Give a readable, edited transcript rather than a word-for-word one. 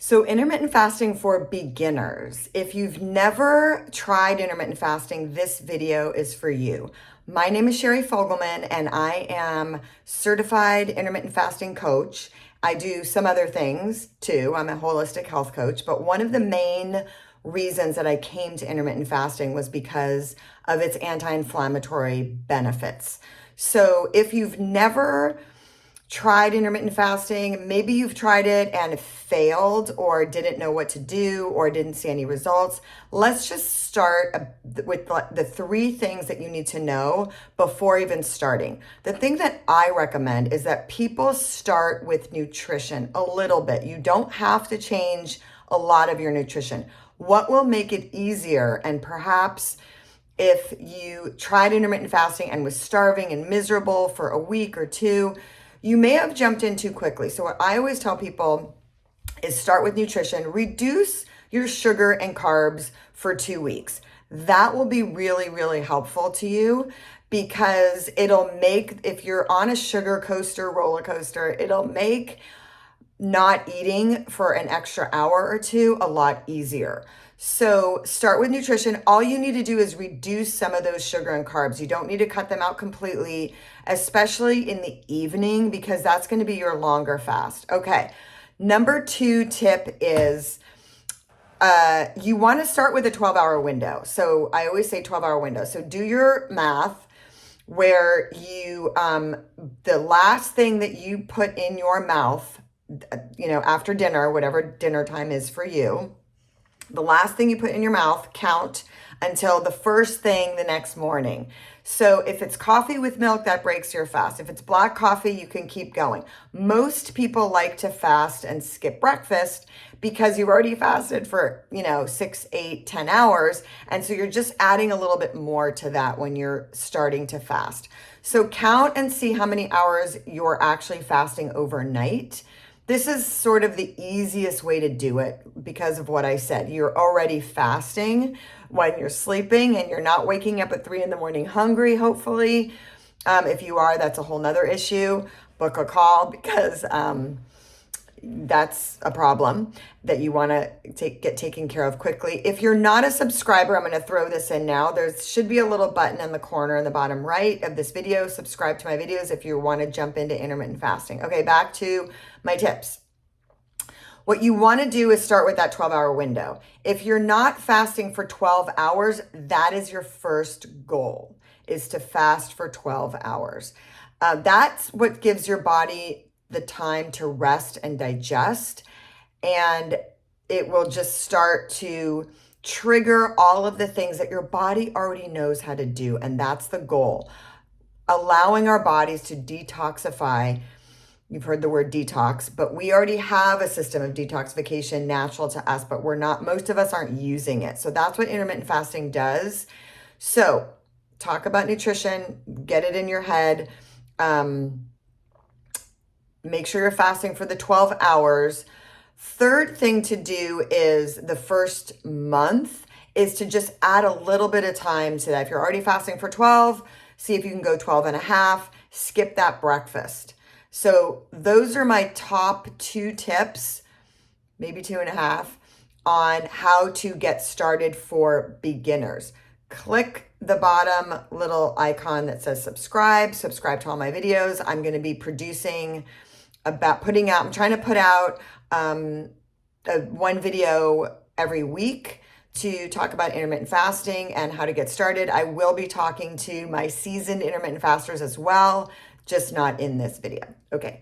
So intermittent fasting for beginners. If you've never tried intermittent fasting, this video is for you. My name is Sherry Fogelman and I am certified intermittent fasting coach. I do some other things too. I'm a holistic health coach, but one of the main reasons that I came to intermittent fasting was because of its anti-inflammatory benefits. So if you've never tried intermittent fasting, maybe you've tried it and failed or didn't know what to do or didn't see any results. Let's just start with the three things that you need to know before even starting. The thing that I recommend is that people start with nutrition a little bit. You don't have to change a lot of your nutrition. What will make it easier, and perhaps if you tried intermittent fasting and was starving and miserable for a week or two, you may have jumped in too quickly. So what I always tell people is start with nutrition, reduce your sugar and carbs for 2 weeks. That will be really, really helpful to you because it'll make, if you're on a sugar coaster, roller coaster, it'll make not eating for an extra hour or two a lot easier. So start with nutrition. All you need to do is reduce some of those sugar and carbs. You don't need to cut them out completely, especially in the evening, because that's going to be your longer fast. Okay. Number 2 tip is you want to start with a 12-hour window. So I always say 12-hour window. So do your math where you, the last thing that you put in your mouth, after dinner, whatever dinner time is for you, the last thing you put in your mouth, count until the first thing the next morning. So if it's coffee with milk, that breaks your fast. If it's black coffee, you can keep going. Most people like to fast and skip breakfast because you've already fasted for, 6, 8, 10 hours. And so you're just adding a little bit more to that when you're starting to fast. So count and see how many hours you're actually fasting overnight. This is sort of the easiest way to do it because of what I said. You're already fasting when you're sleeping and you're not waking up at 3 in the morning hungry, hopefully. If you are, that's a whole nother issue. Book a call because that's a problem that you want to get taken care of quickly. If you're not a subscriber, I'm going to throw this in now. There should be a little button in the corner in the bottom right of this video. Subscribe to my videos if you want to jump into intermittent fasting. Okay, back to my tips. What you want to do is start with that 12-hour window. If you're not fasting for 12 hours, that is your first goal, is to fast for 12 hours. That's what gives your body the time to rest and digest, and it will just start to trigger all of the things that your body already knows how to do, and that's the goal. Allowing our bodies to detoxify. You've heard the word detox, but we already have a system of detoxification natural to us, but most of us aren't using it. So that's what intermittent fasting does. So talk about nutrition, get it in your head. Make sure you're fasting for the 12 hours. Third thing to do is the first month is to just add a little bit of time to that. If you're already fasting for 12, see if you can go 12 and a half, skip that breakfast. So those are my top 2 tips, maybe 2.5, on how to get started for beginners. Click the bottom little icon that says subscribe to all my videos. I'm going to be I'm trying to put out one video every week to talk about intermittent fasting and how to get started. I will be talking to my seasoned intermittent fasters as well, just not in this video. Okay.